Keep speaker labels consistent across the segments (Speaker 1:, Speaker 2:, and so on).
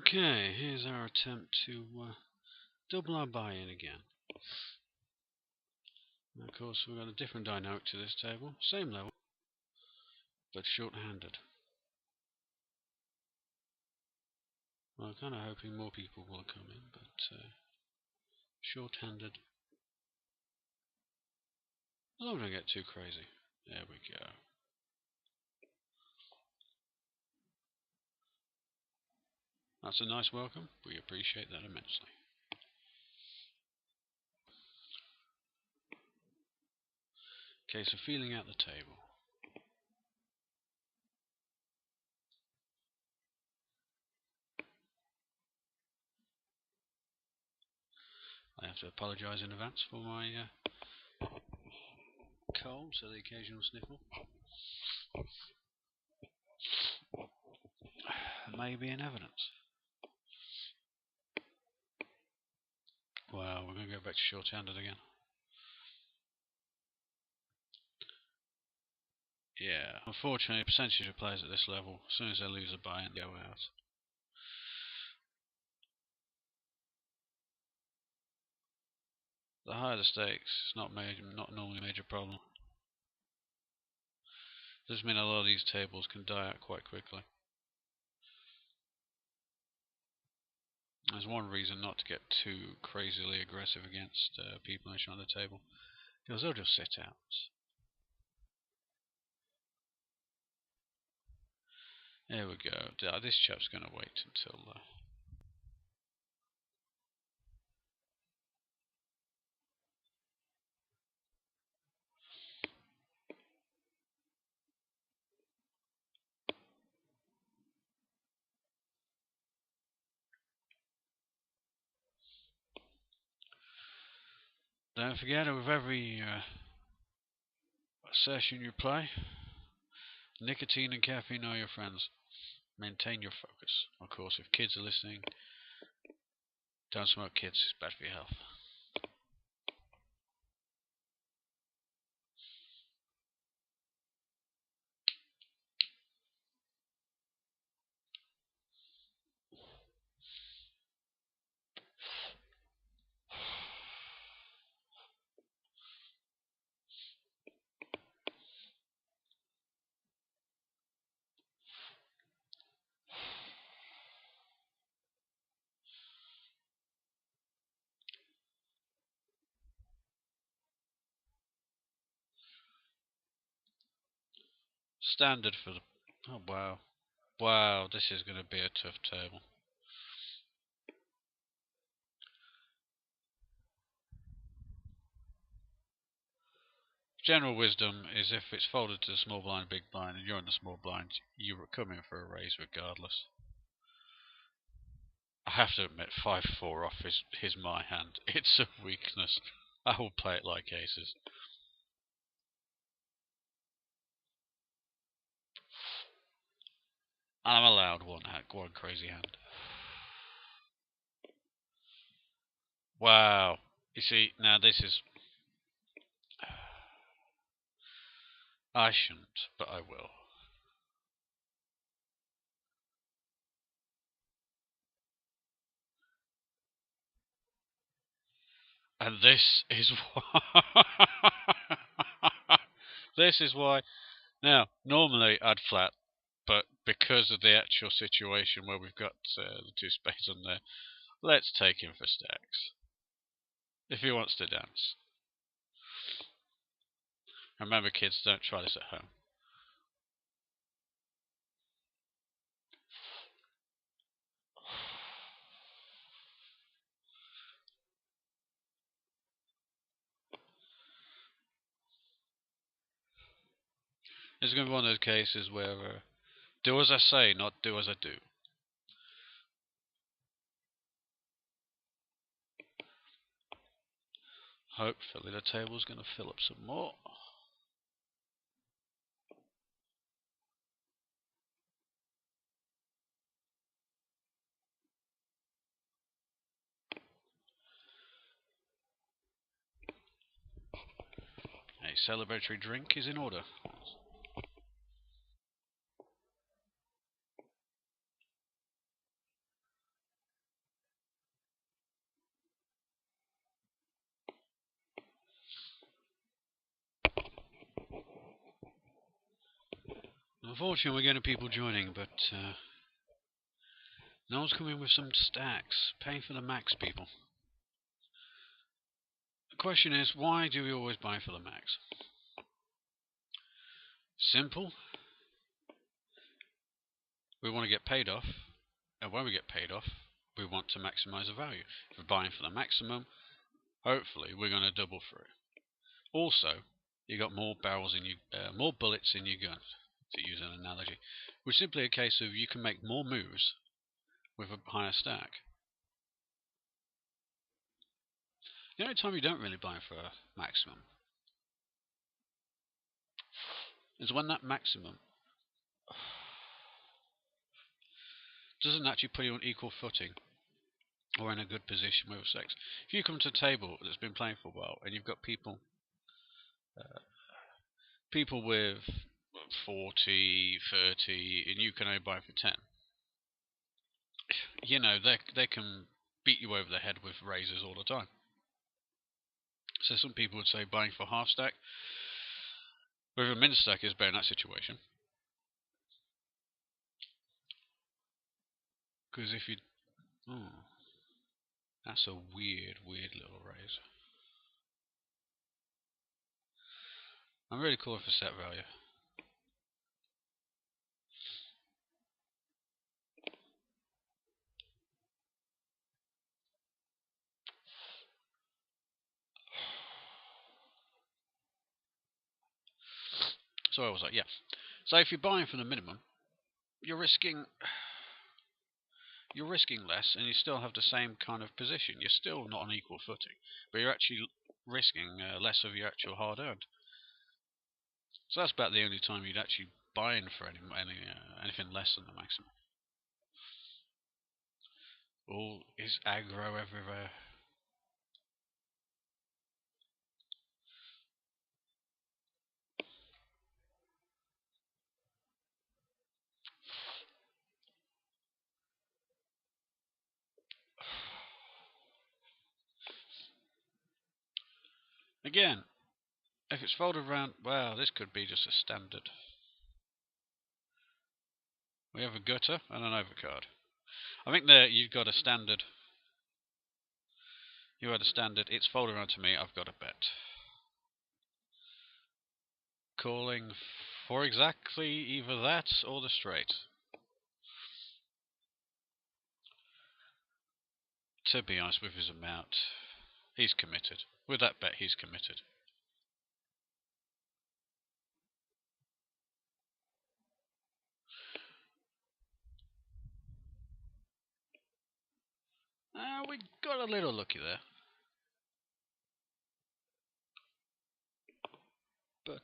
Speaker 1: Okay, here's our attempt to double our buy-in again. And of course, we've got a different dynamic to this table, same level, but short-handed. Well, I'm kind of hoping more people will come in, but short-handed. As long as I don't get too crazy. There we go. That's a nice welcome. We appreciate that immensely. Okay, so feeling out the table. I have to apologise in advance for my cold, so the occasional sniffle may be in evidence. Wow, we're going to go back to short-handed again. Yeah, unfortunately, the percentage of players at this level, as soon as they lose a buy-in, they go out. The higher the stakes, it's not normally a major problem. Does mean a lot of these tables can die out quite quickly. There's one reason not to get too crazily aggressive against people on the table, because they'll just sit out. There we go. This chap's going to wait until... Don't forget, with every session you play, nicotine and caffeine are your friends. Maintain your focus. Of course, if kids are listening, don't smoke, kids. It's bad for your health. Standard for the... Oh, wow. Wow, this is going to be a tough table. General wisdom is if it's folded to the small blind, big blind, and you're in the small blind, you're coming for a raise regardless. I have to admit, 5-4 off is my hand. It's a weakness. I will play it like aces. And I'm allowed one crazy hand. Wow. You see, now this is... I shouldn't, but I will. And this is why... This is why... Now, normally I'd flat, but because of the actual situation where we've got the two spades on there, let's take him for stacks. If he wants to dance. Remember, kids, don't try this at home. This is going to be one of those cases where do as I say, not do as I do. Hopefully the table's going to fill up some more. A celebratory drink is in order. Unfortunately, we're getting people joining, but no one's coming with some stacks. Pay for the max, people. The question is, why do we always buy for the max? Simple. We want to get paid off, and when we get paid off, we want to maximize the value. If we're buying for the maximum, hopefully we're going to double through. Also, you got more barrels in you, more bullets in your gun, to use an analogy. Which is simply a case of you can make more moves with a higher stack. The only time you don't really buy for a maximum is when that maximum doesn't actually put you on equal footing or in a good position with sex. If you come to a table that's been playing for a while and you've got people with 40, 30, and you can only buy for 10, you know, they can beat you over the head with razors all the time. So some people would say buying for half stack with a min stack is better in that situation. Because if you... Oh, that's a weird little raise. I'm really calling for set value. So I was like, yeah. So if you're buying for the minimum, you're risking less, and you still have the same kind of position. You're still not on equal footing, but you're actually risking less of your actual hard earned. So that's about the only time you'd actually buy in for anything less than the maximum. All is aggro everywhere. Again, if it's folded around, well, this could be just a standard. We have a gutter and an overcard. I think there you've got a standard. You had a standard. It's folded around to me. I've got a bet. Calling for exactly either that or the straight. To be honest with his amount, he's committed. With that bet, he's committed. We got a little lucky there. But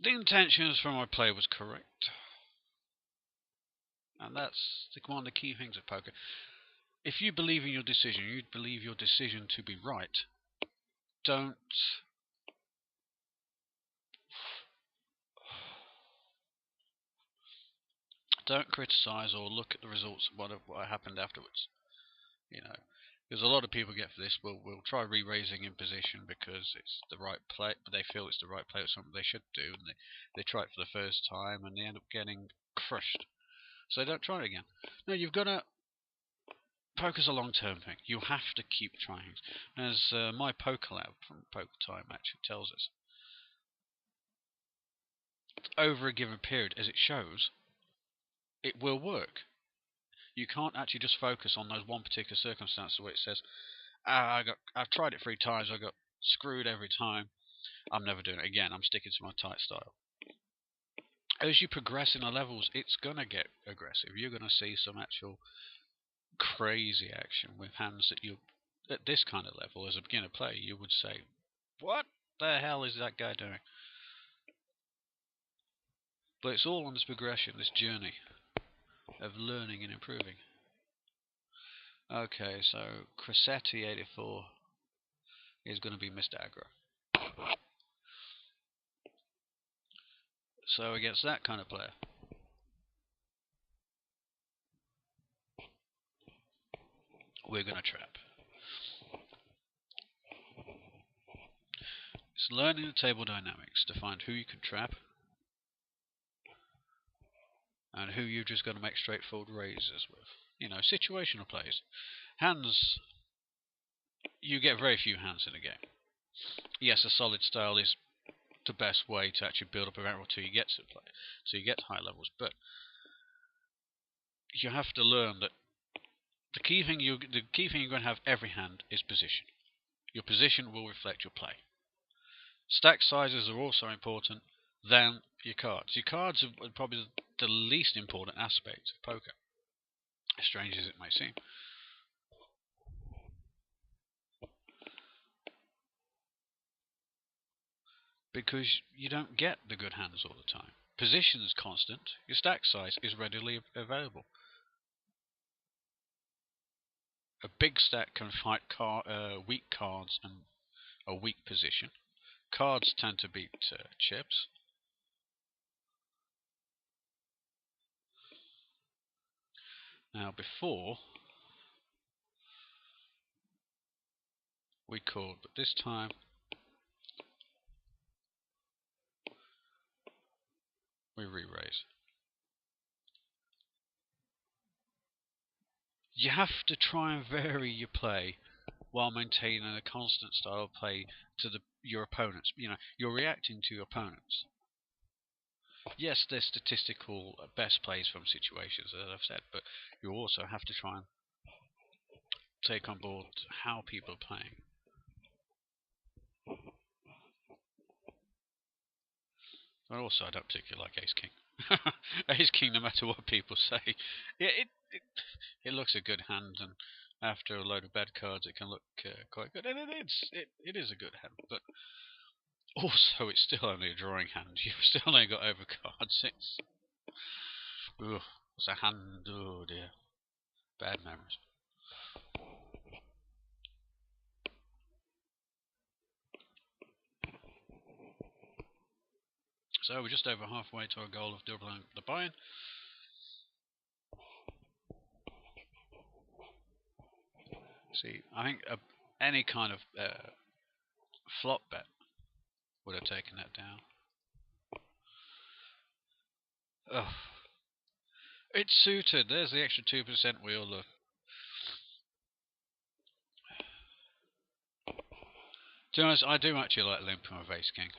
Speaker 1: the intentions from my play was correct. And that's one of the key things of poker. If you believe in your decision, you believe your decision to be right, don't criticize or look at the results of what happened afterwards. You know, because a lot of people get for this will try re-raising in position because it's the right play, but they feel it's the right play or something they should do, and they try it for the first time and they end up getting crushed. So they don't try it again. No, you've got to... Poker's a long-term thing. You have to keep trying. As my poker lab from PokerTime actually tells us, over a given period, as it shows, it will work. You can't actually just focus on those one particular circumstance where it says, I've tried it 3 times, I got screwed every time, I'm never doing it again, I'm sticking to my tight style. As you progress in the levels, it's going to get aggressive. You're going to see some actual crazy action with hands that you, at this kind of level, as a beginner player, you would say, what the hell is that guy doing? But it's all on this progression, this journey of learning and improving. Okay, so Cressetti 84 is going to be Mr. Aggro. So against that kind of player, we're going to trap. It's learning the table dynamics to find who you can trap and who you've just got to make straightforward raises with. You know, situational plays. Hands, you get very few hands in a game. Yes, a solid style is the best way to actually build up a bankroll till you get to play, so you get to high levels. But you have to learn that the key thing you're going to have every hand is position. Your position will reflect your play. Stack sizes are also important than your cards. Your cards are probably the least important aspect of poker, as strange as it may seem. Because you don't get the good hands all the time. Position is constant. Your stack size is readily available. A big stack can fight weak cards and a weak position. Cards tend to beat chips. Now before we called, but this time we re-raise. You have to try and vary your play while maintaining a constant style of play to your opponents. You know, you're reacting to your opponents. Yes, there's statistical best plays from situations, as I've said, but you also have to try and take on board how people are playing. And also, I don't particularly like Ace King. Ace King, no matter what people say, yeah, it looks a good hand, and after a load of bad cards, it can look quite good, and it is a good hand, but also it's still only a drawing hand. You've still only got over cards. It's a hand. Oh dear, bad memories. So we're just over halfway to our goal of doubling the Bainn. See, I think any kind of flop bet would have taken that down. Oh, it's suited. There's the extra 2% wheel. Look. To be honest, I do actually like limping with Ace King.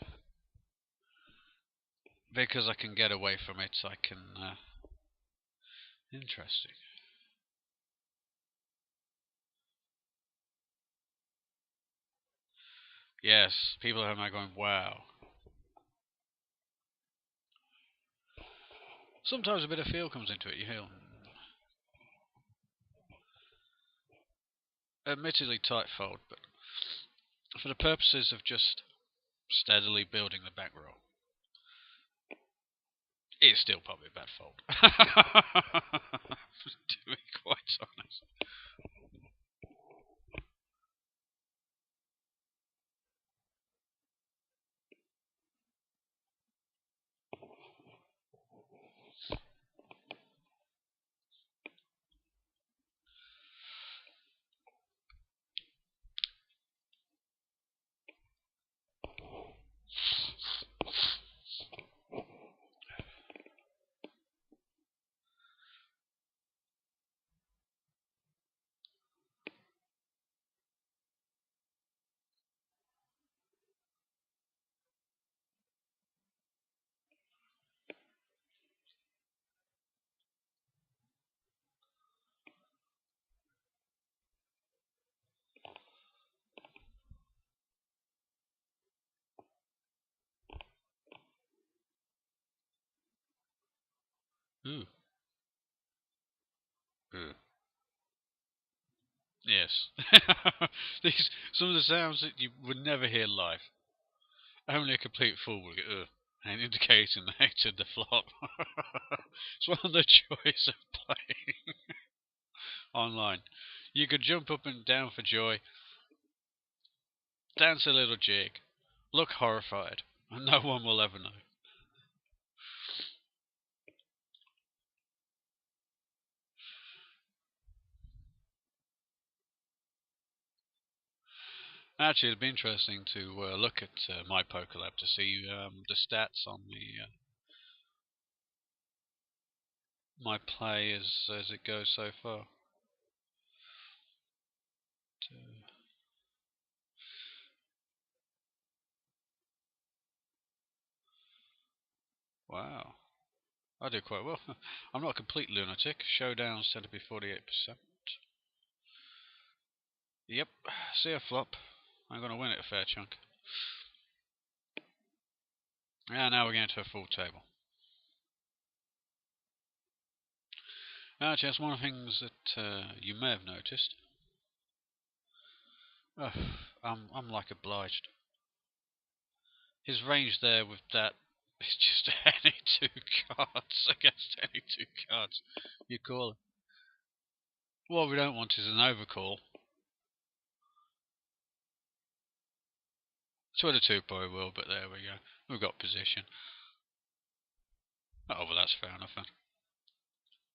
Speaker 1: Because I can get away from it, I can... Interesting. Yes, people are now going, wow. Sometimes a bit of feel comes into it, you hear. Admittedly tight fold, but for the purposes of just steadily building the bankroll, it's still probably a bad fold. To be quite honest. Ooh. Ooh. Yes. Some of the sounds that you would never hear live. Only a complete fool would go, ugh, and indicating they hated the flop. It's one of the joys of playing online. You could jump up and down for joy, dance a little jig, look horrified, and no one will ever know. Actually, it'd be interesting to look at my Poker Lab to see the stats on the my play as it goes so far. Wow, I do quite well. I'm not a complete lunatic. Showdowns tend to be 48%. Yep, see a flop. I'm going to win it a fair chunk. Yeah, now we're getting to a full table. Actually, that's one of the things that you may have noticed. Oh, I'm like obliged. His range there with that is just any two cards against any two cards. You call it. What we don't want is an overcall. So the two probably will, but there we go. We've got position. Oh, well, that's fair enough then.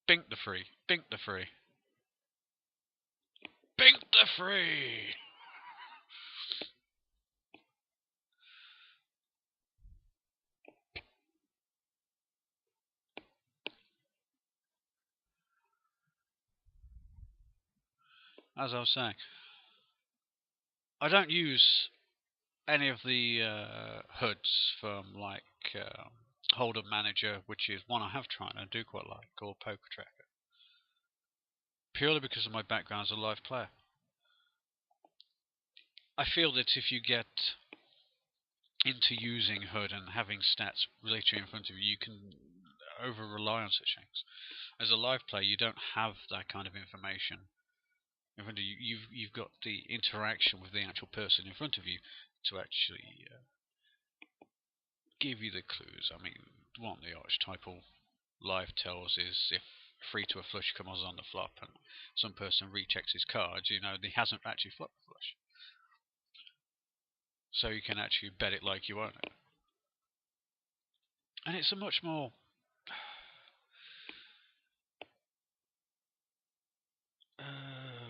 Speaker 1: Bink the free. Bink the free. Bink the free! As I was saying, I don't use any of the hoods from like Hold-Up Manager, which is one I have tried and I do quite like, or Poker Tracker, purely because of my background as a live player. I feel that if you get into using HUD and having stats literally in front of you, you can over rely on such things. As a live player, you don't have that kind of information in front of you. You've got the interaction with the actual person in front of you to actually give you the clues. I mean, one of the archetypal live tells is if free to a flush comes on the flop and some person rechecks his cards, you know, he hasn't actually flopped the flush. So you can actually bet it like you own it. And it's a much more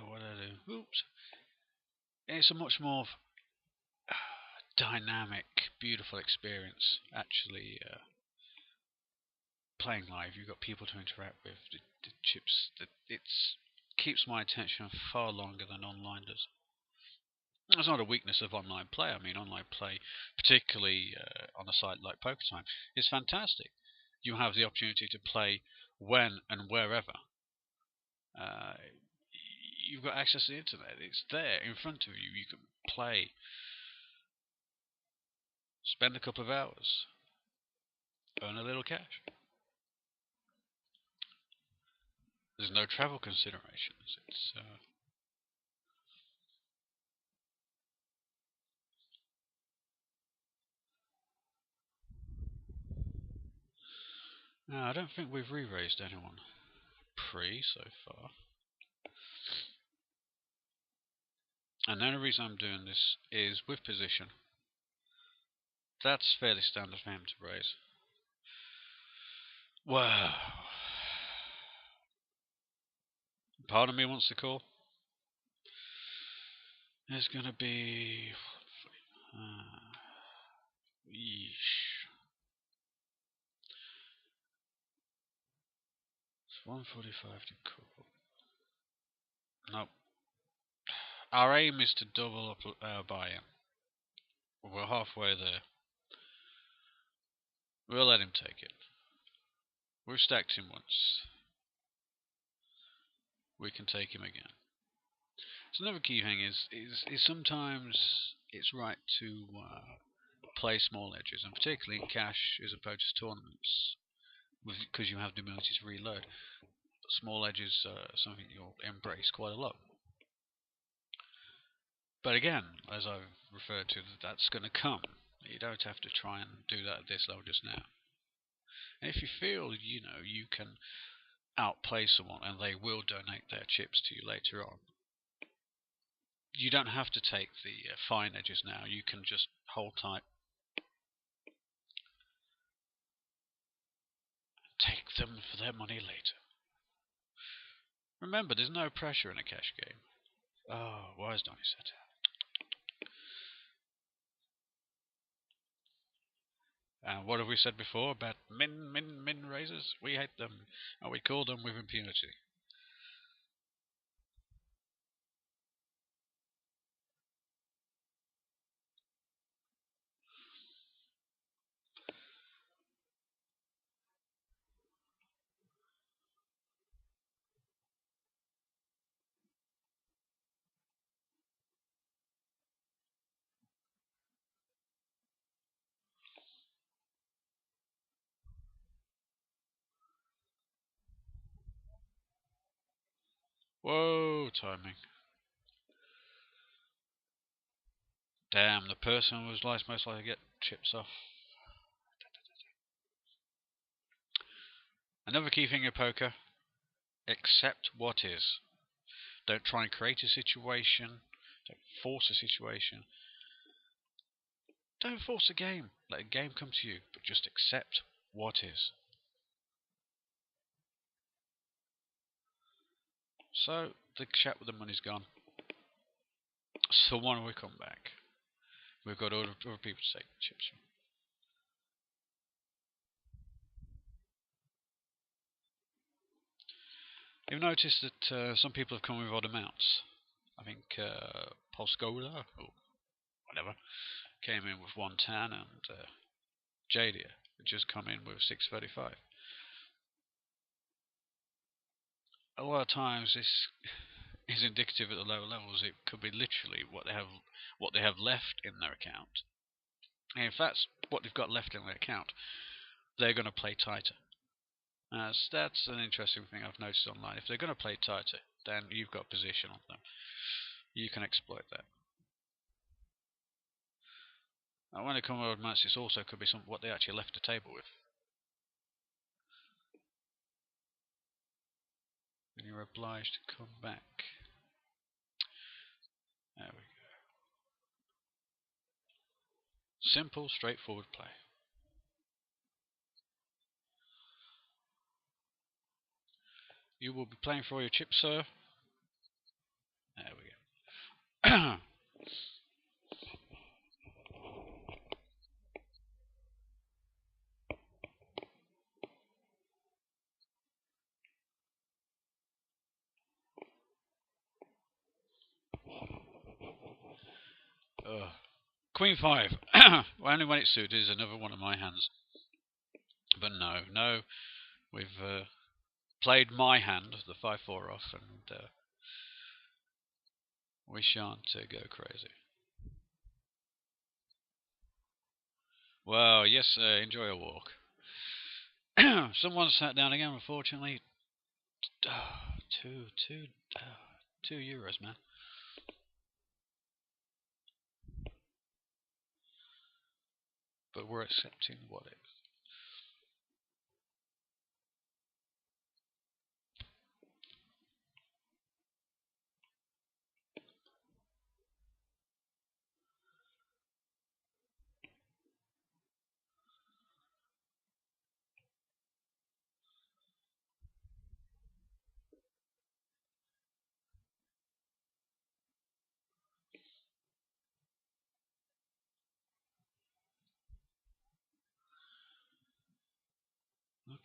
Speaker 1: what did I do? Oops. It's a much more dynamic, beautiful experience actually playing live. You've got people to interact with. The chips. It keeps my attention far longer than online does. That's not a weakness of online play. I mean, online play, particularly on a site like PokerTime, is fantastic. You have the opportunity to play when and wherever. Uh, you've got access to the internet. It's there in front of you. You can play, spend a couple of hours, earn a little cash. There's no travel considerations. It's no, I don't think we've re-raised anyone pre so far. And the only reason I'm doing this is with position. That's fairly standard for him to raise. Wow. Part of me wants to call. There's gonna be. Yeesh. It's 145 to call. Nope. Our aim is to double up our buy-in. We're halfway there. We'll let him take it. We've stacked him once. We can take him again. So another key thing is sometimes it's right to play small edges, and particularly in cash as opposed to tournaments, because you have the ability to reload. Small edges are something you'll embrace quite a lot. But again, as I've referred to, that's going to come. You don't have to try and do that at this level just now. And if you feel you can outplay someone and they will donate their chips to you later on, you don't have to take the fine edges now. You can just hold tight. Take them for their money later. Remember, there's no pressure in a cash game. Oh, why is Donny set out? And what have we said before about min raisers? We hate them, and we call them with impunity. Whoa, timing. Damn, the person was most likely to get chips off. Another key thing in poker, accept what is. Don't try and create a situation. Don't force a situation. Don't force a game. Let a game come to you, but just accept what is. So, the chat with the money's gone. So why don't we come back? We've got other people to take chips from. You've noticed that some people have come with odd amounts. I think Polskola, or whatever, came in with 110, and Jadia had just come in with 635. A lot of times this is indicative at the lower levels. It could be literally what they have left in their account. And if that's what they've got left in their account, they're going to play tighter. So that's an interesting thing I've noticed online. If they're going to play tighter, then you've got position on them. You can exploit that. And when they come over amounts, it also could be what they actually left the table with. And you're obliged to come back. There we go. Simple, straightforward play. You will be playing for your chips, sir. There we go. Queen 5. Only when it's suited is another one of my hands. But no. We've played my hand, the 5-4 off, and we shan't go crazy. Well, yes, enjoy a walk. Someone sat down again, unfortunately. €2, man. But we're accepting what is.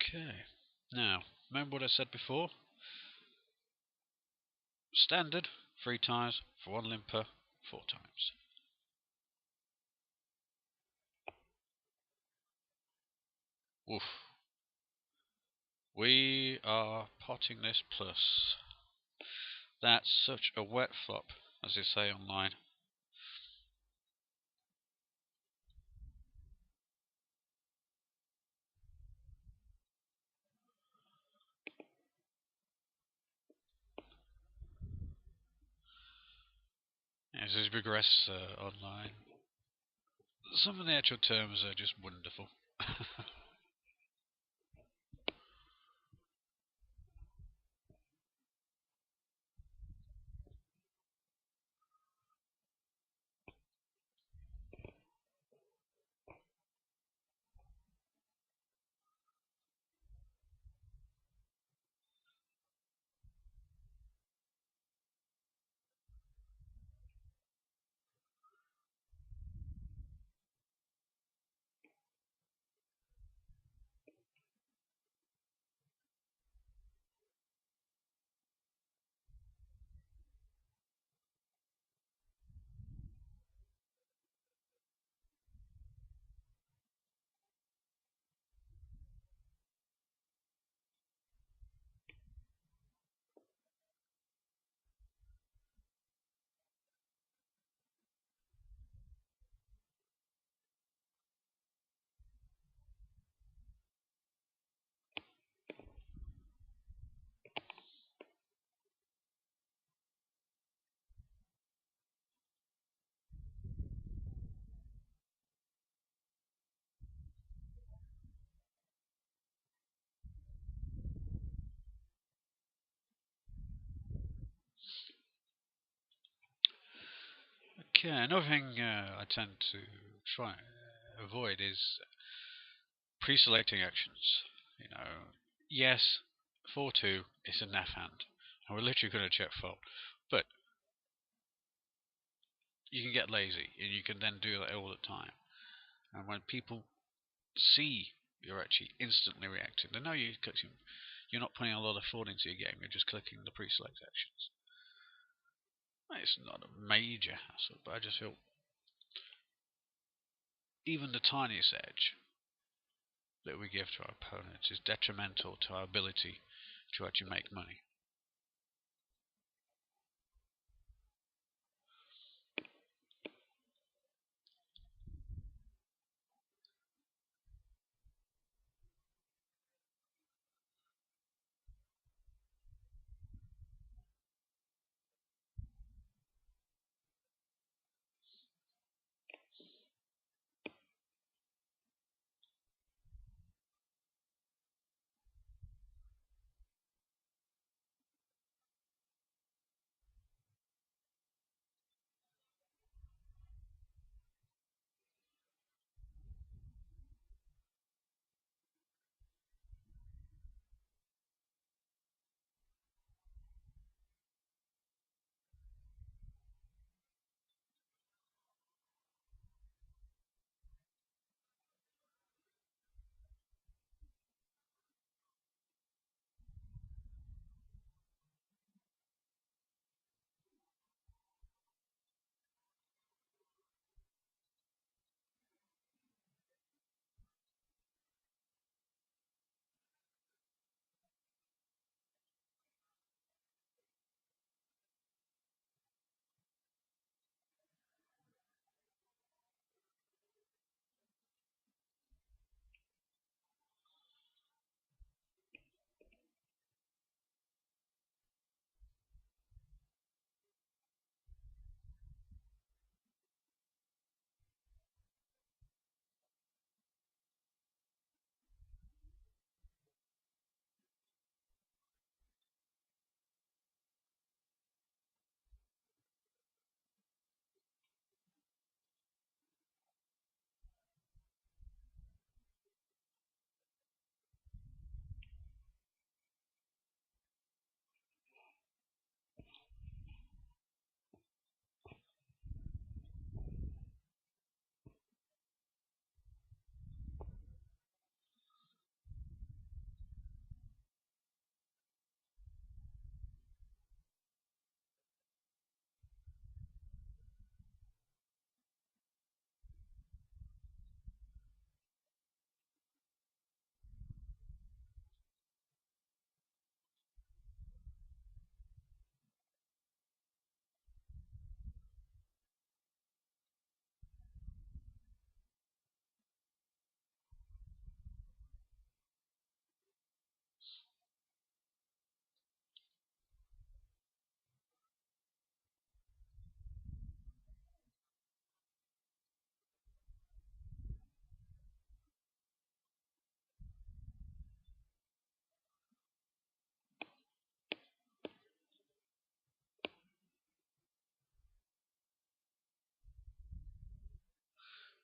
Speaker 1: Okay. Now, remember what I said before? Standard, 3 times, for 1 limper, 4 times. Woof. We are potting this plus. That's such a wet flop, as they say online. As we progress online, some of the actual terms are just wonderful. another thing I tend to try and avoid is pre-selecting actions. You know, yes, 4-2 is a naff hand, and we're literally going to check fold, but you can get lazy, and you can then do that all the time. And when people see you're actually instantly reacting, they know you're not putting a lot of thought into your game. You're just clicking the pre-select actions. It's not a major hassle, but I just feel even the tiniest edge that we give to our opponents is detrimental to our ability to actually make money.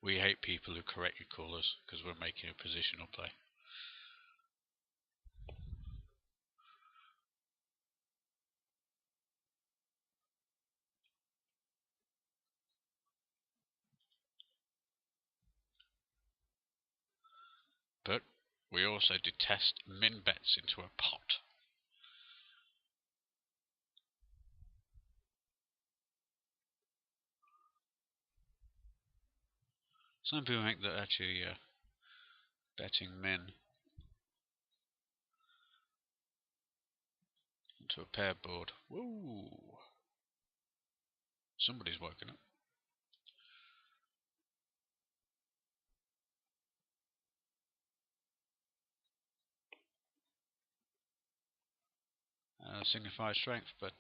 Speaker 1: We hate people who correctly call us because we're making a positional play. But we also detest min bets into a pot. Some people think that actually betting min into a pair board. Woo! Somebody's woken up. Signifies strength, but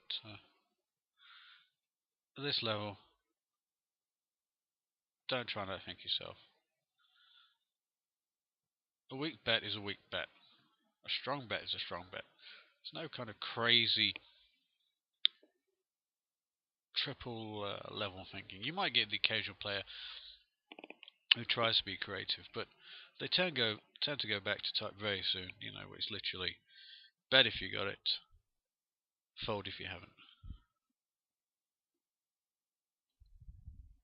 Speaker 1: at this level, don't try and outthink yourself. A weak bet is a weak bet. A strong bet is a strong bet. There's no kind of crazy triple level thinking. You might get the occasional player who tries to be creative, but they tend to go back to type very soon. You know, where it's literally bet if you got it, fold if you haven't.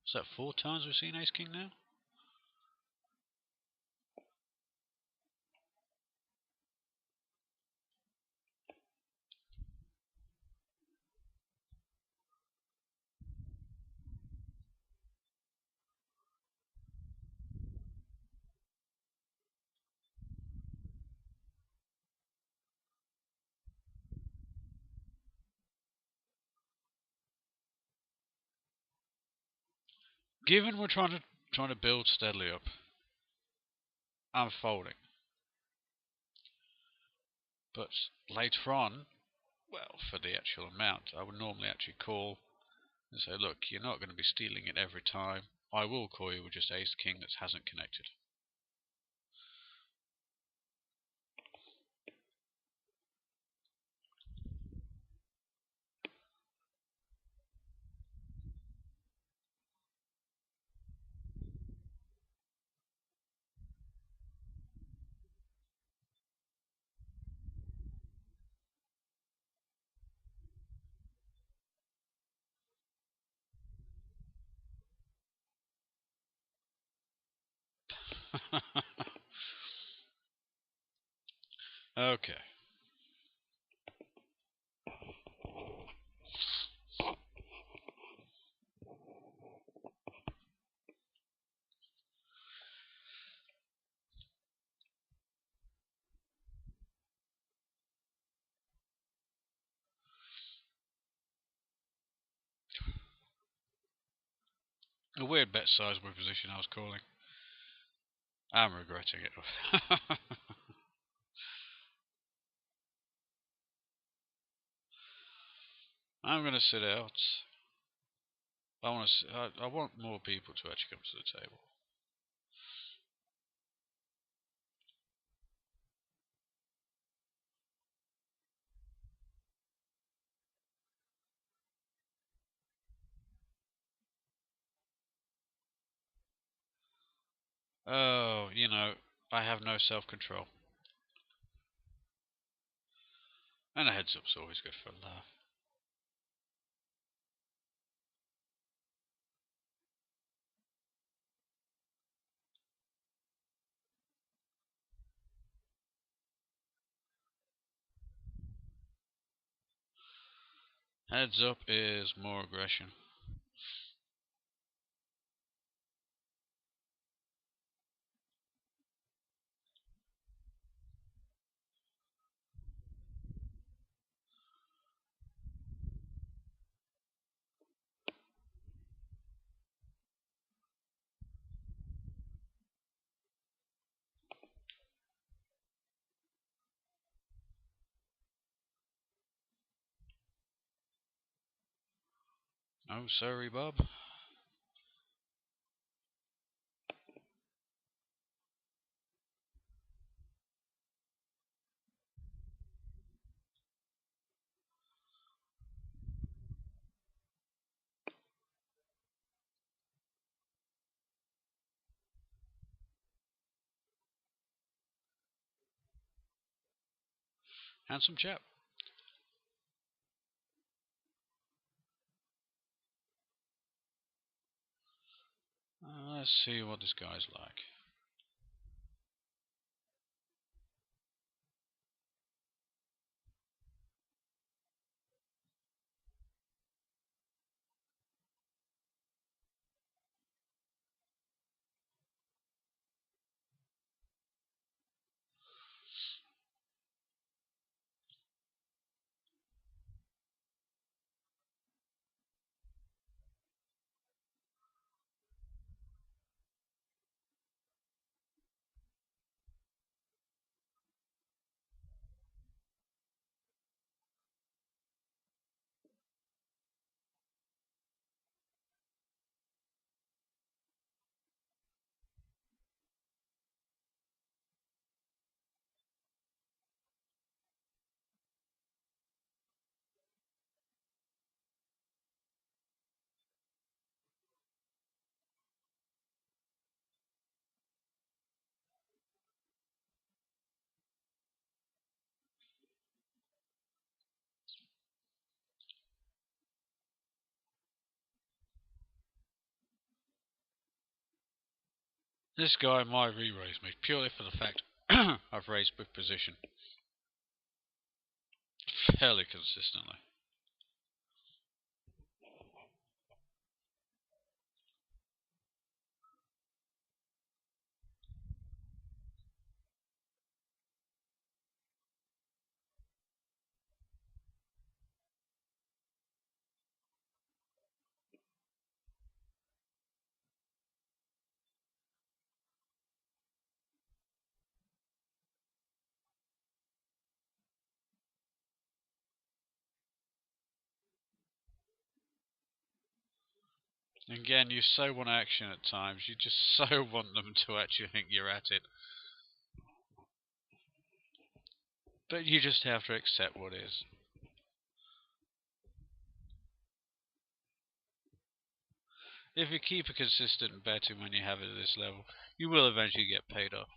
Speaker 1: Is that 4 times we've seen Ace King now? Given we're trying to build steadily up, I'm folding. But later on, well, for the actual amount, I would normally actually call and say, look, you're not going to be stealing it every time. I will call you with just Ace King that hasn't connected. Okay. A weird bet size with position I was calling. I'm regretting it. I'm going to sit out. I want more people to actually come to the table. Oh, you know, I have no self-control. And a heads up's always good for a laugh. Heads up is more aggression. Oh, sorry, Bob. Handsome chap. Let's see what this guy's like. This guy might re-raise me purely for the fact I've raised with position fairly consistently. Again, you so want action at times. You just so want them to actually think you're at it. But you just have to accept what is. If you keep a consistent betting when you have it at this level, you will eventually get paid off.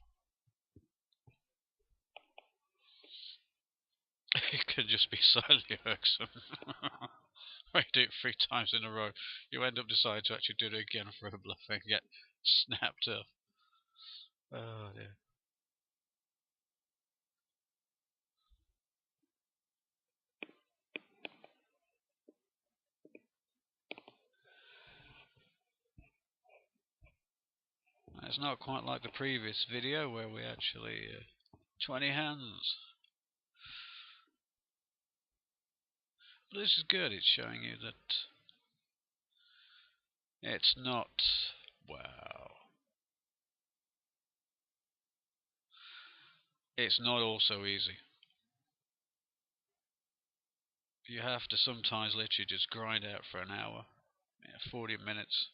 Speaker 1: It could just be slightly irksome. When you do it 3 times in a row, you end up deciding to actually do it again for a bluff and get snapped up. Oh dear. It's not quite like the previous video where we actually 20 hands. But this is good. It's showing you that it's not, wow, it's not all so easy. You have to sometimes literally just grind out for an hour, 40 minutes.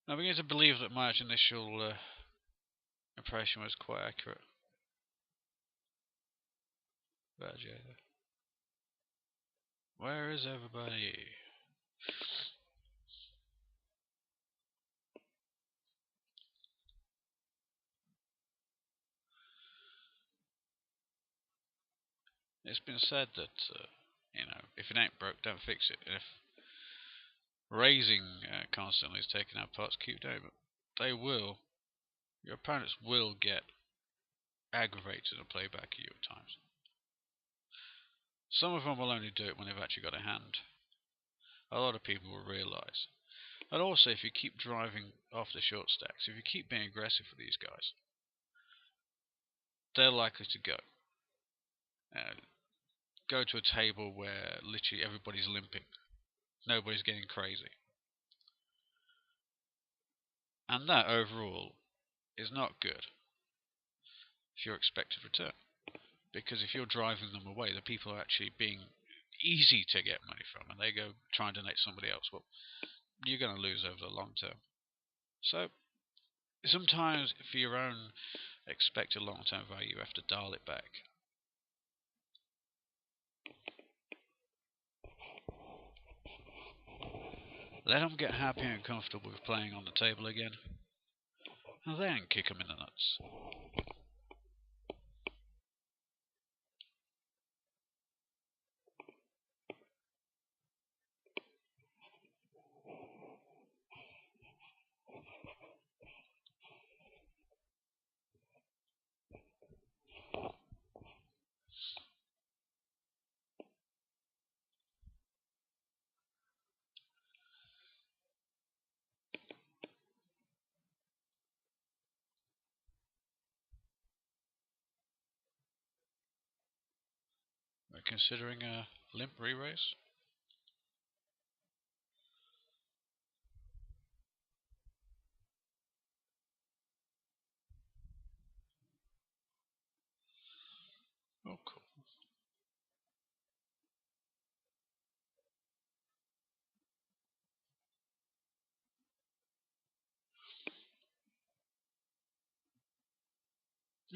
Speaker 1: I begin to believe that my initial impression was quite accurate. But yeah. Where is everybody? It's been said that, if it ain't broke, don't fix it. If raising constantly is taking out pots, keep doing it. Your opponents will get aggravated and play back at you at times. Some of them will only do it when they've actually got a hand. A lot of people will realise. And also, if you keep driving off the short stacks, if you keep being aggressive with these guys, they're likely to go. Go to a table where literally everybody's limping. Nobody's getting crazy. And that overall is not good for your expected return. Because if you're driving them away, the people are actually being easy to get money from, and they go try and donate somebody else, well, you're going to lose over the long term. So sometimes for your own expected long-term value, you have to dial it back. Let them get happy and comfortable with playing on the table again, and then kick them in the nuts. We're considering a limp re-raise. Oh, cool.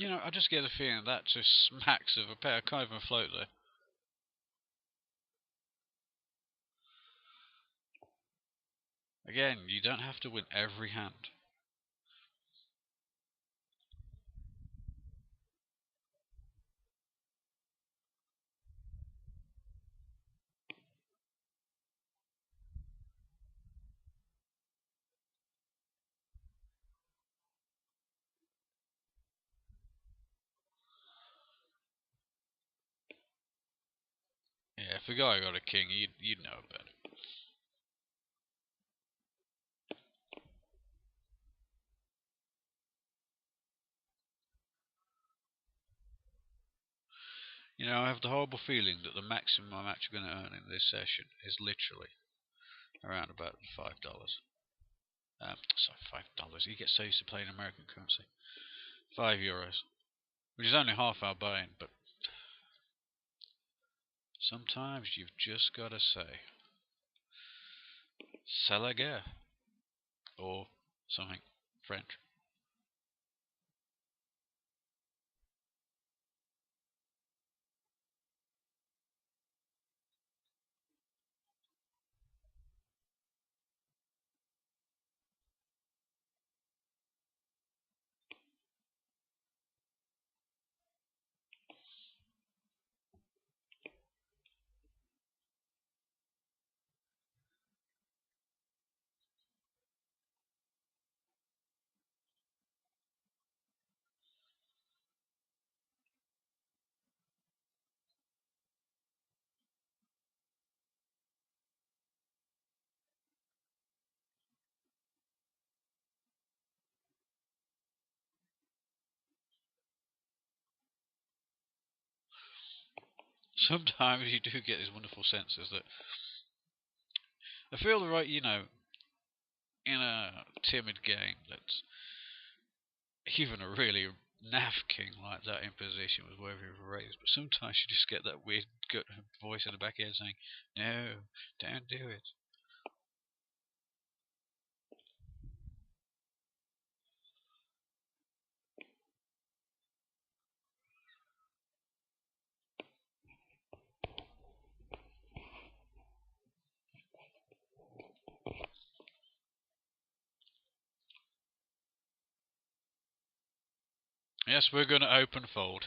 Speaker 1: I just get the feeling that just smacks of a pair. I can't even float there. Again, you don't have to win every hand. If a guy got a king, you'd know about it. You know, I have the horrible feeling that the maximum I'm actually going to earn in this session is literally around about $5. Sorry, $5. You get so used to playing American currency. €5, which is only half our Bainn, but sometimes you've just got to say, "C'est la guerre," or something French. Sometimes you do get these wonderful senses that I feel the right, you know, in a timid game that's even a really naff king like that in position with wherever you've raised, but sometimes you just get that weird gut voice in the back of your head saying, "No, don't do it." Yes, we're going to open fold.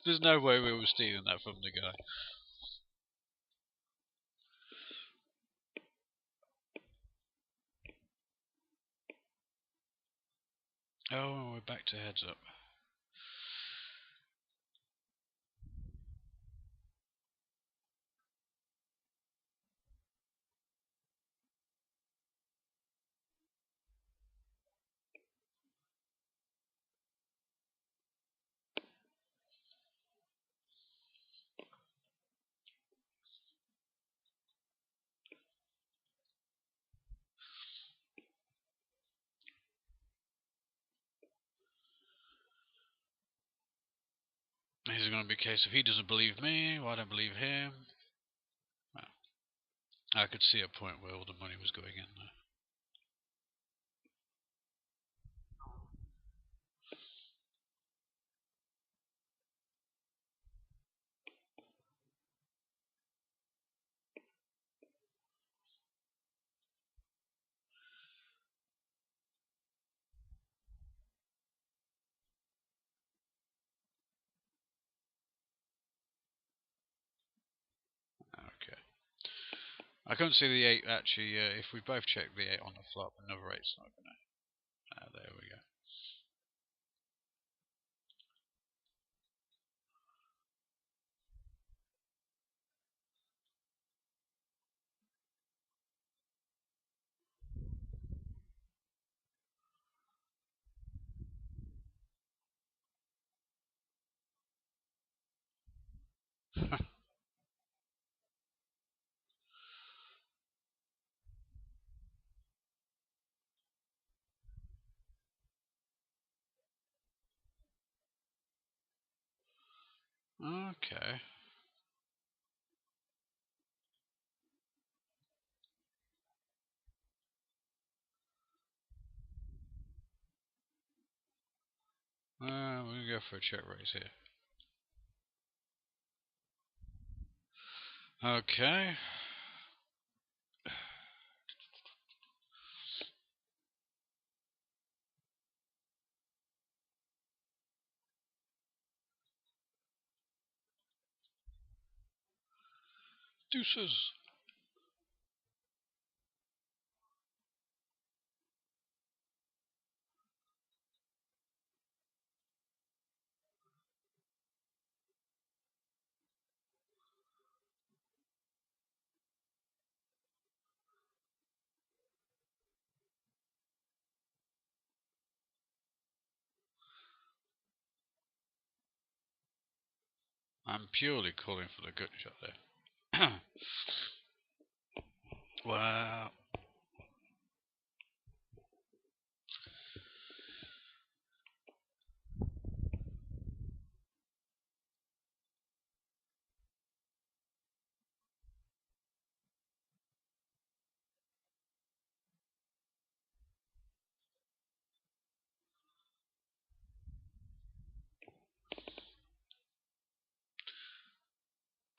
Speaker 1: There's no way we were stealing that from the guy. Oh, we're back to heads up. This is going to be a case if he doesn't believe me, well, I don't believe him. Well, I could see a point where all the money was going in there. Okay. I couldn't see the 8 actually. If we both check the 8 on the flop, another 8's not going to. There we go. Okay. We're going to go for a check raise here. Okay. Deuces. I'm purely calling for the gut shot there. Well,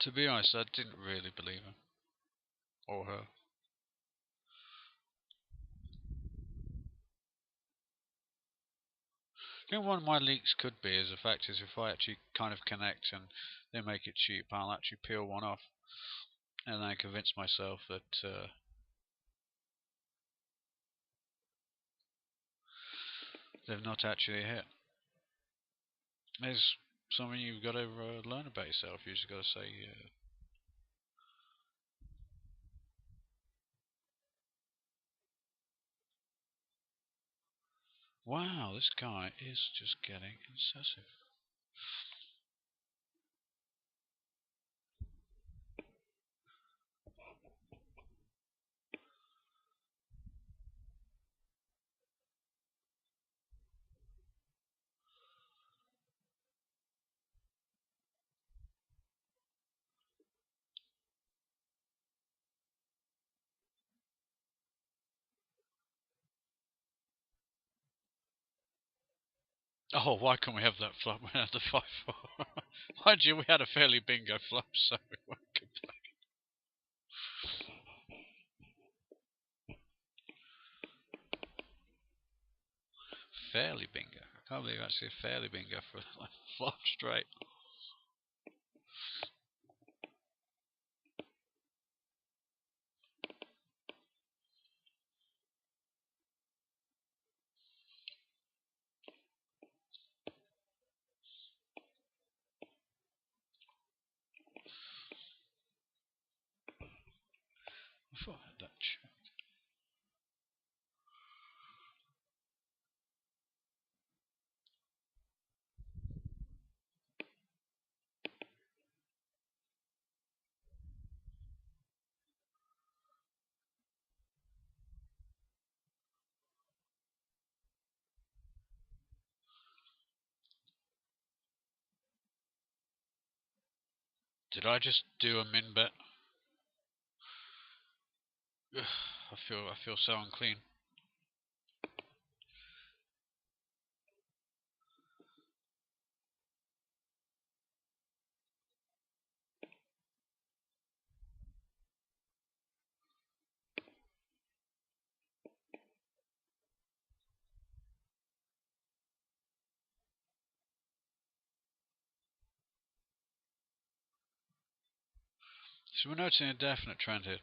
Speaker 1: to be honest, I didn't really believe him or her. I think one of my leaks could be is the fact is if I actually kind of connect and they make it cheap, I'll actually peel one off and then convince myself that they've not actually hit. There's something you've got to learn about yourself. You just got to say, wow, this guy is just getting excessive. Oh, why can't we have that flop? We had the 5-4. Mind you, we had a fairly bingo flop, so we won't complain. Fairly bingo. I can't believe actually a fairly bingo for a flop straight. I thought I had that checked. Did I just do a min bet? I feel so unclean. So we're noticing a definite trend here.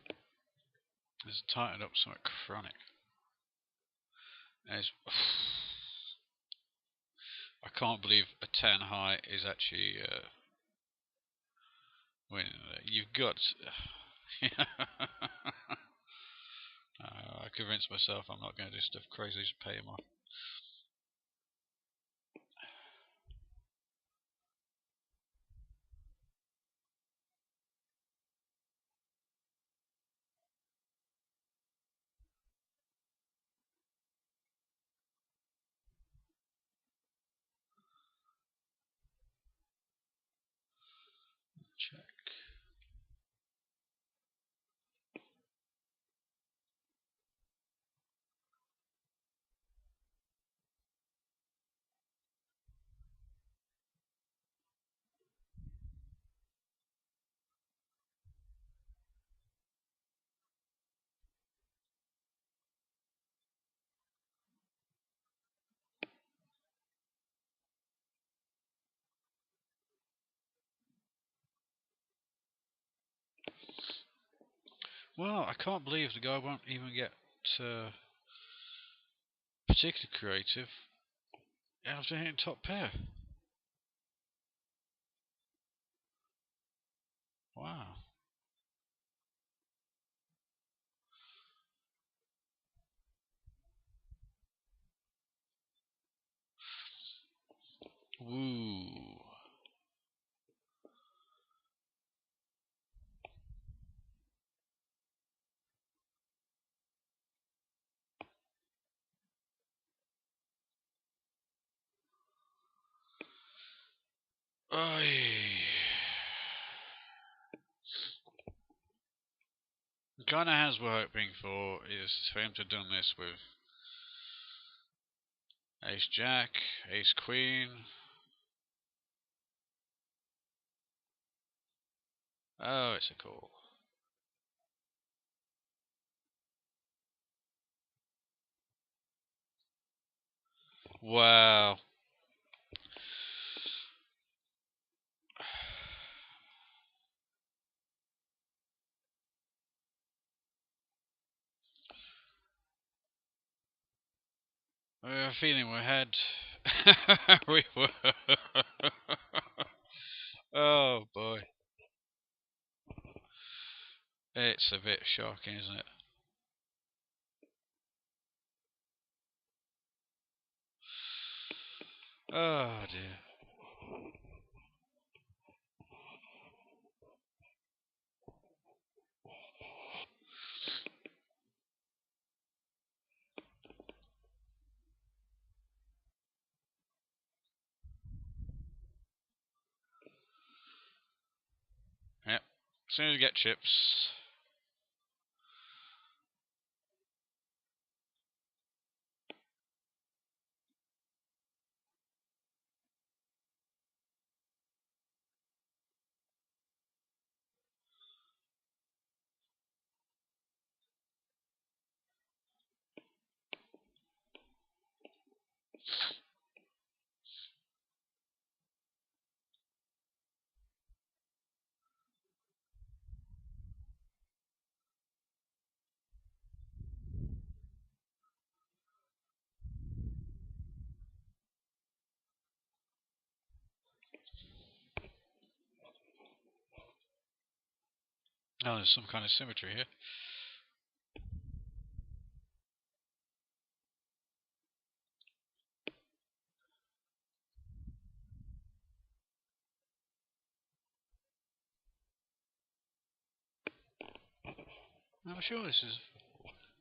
Speaker 1: It's tightened up somewhat chronic. It's, I can't believe a 10 high is actually winning. You've got. I convinced myself I'm not going to do stuff crazy, just pay him off. Check. Well, I can't believe the guy won't even get particularly creative after hitting top pair. Wow. Woo. Oy. The kind of hands we're hoping for is for him to have done this with Ace Jack, Ace Queen. Oh, it's a call. Wow. I have a feeling we're ahead. We were. Oh boy. It's a bit shocking, isn't it? Oh dear. Yep. As soon as we get chips. Oh, there's some kind of symmetry here. I'm sure this is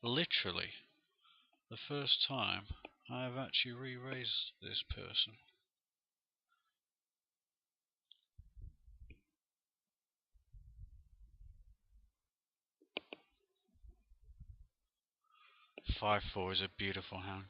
Speaker 1: literally the first time I've actually re-raised this person. Five four is a beautiful hand.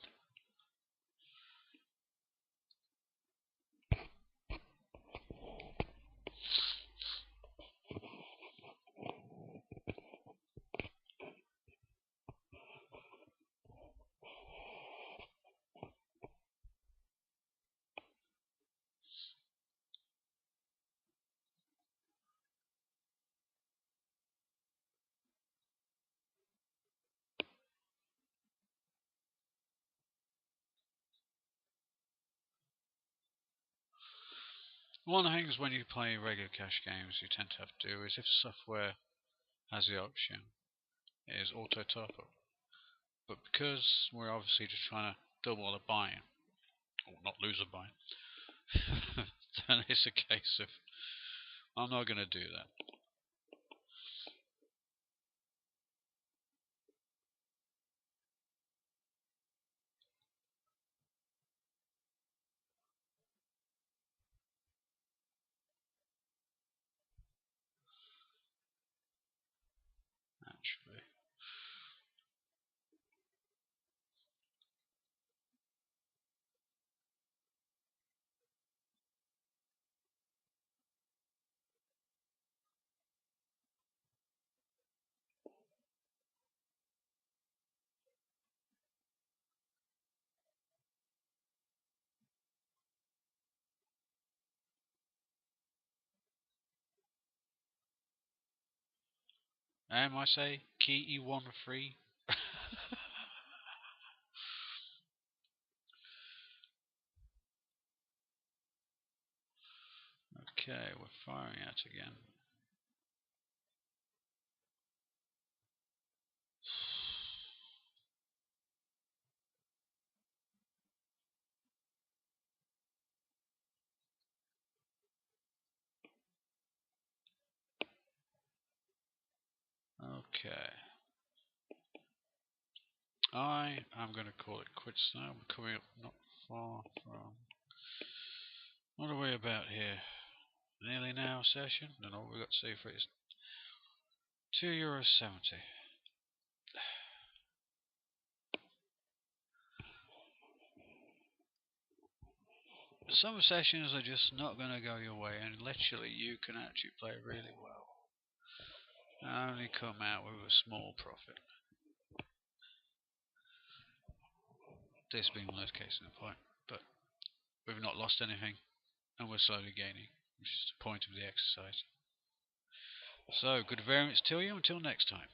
Speaker 1: One of the things when you play regular cash games you tend to have to do is, if software has the option, is auto top up. But because we're obviously just trying to double a Bainn, or not lose a Bainn, then it's a case of I'm not going to do that. Actually, I say key E1 free. Okay, we're firing out again. Okay. I am going to call it quits now. We're coming up not far from... What are we about here? nearly an hour session, and all we've got to see for it is €2.70. Some sessions are just not going to go your way, and literally you can actually play really well and only come out with a small profit. This being the worst case in the point, but we've not lost anything, and we're slowly gaining, which is the point of the exercise. So, good variance to you until next time.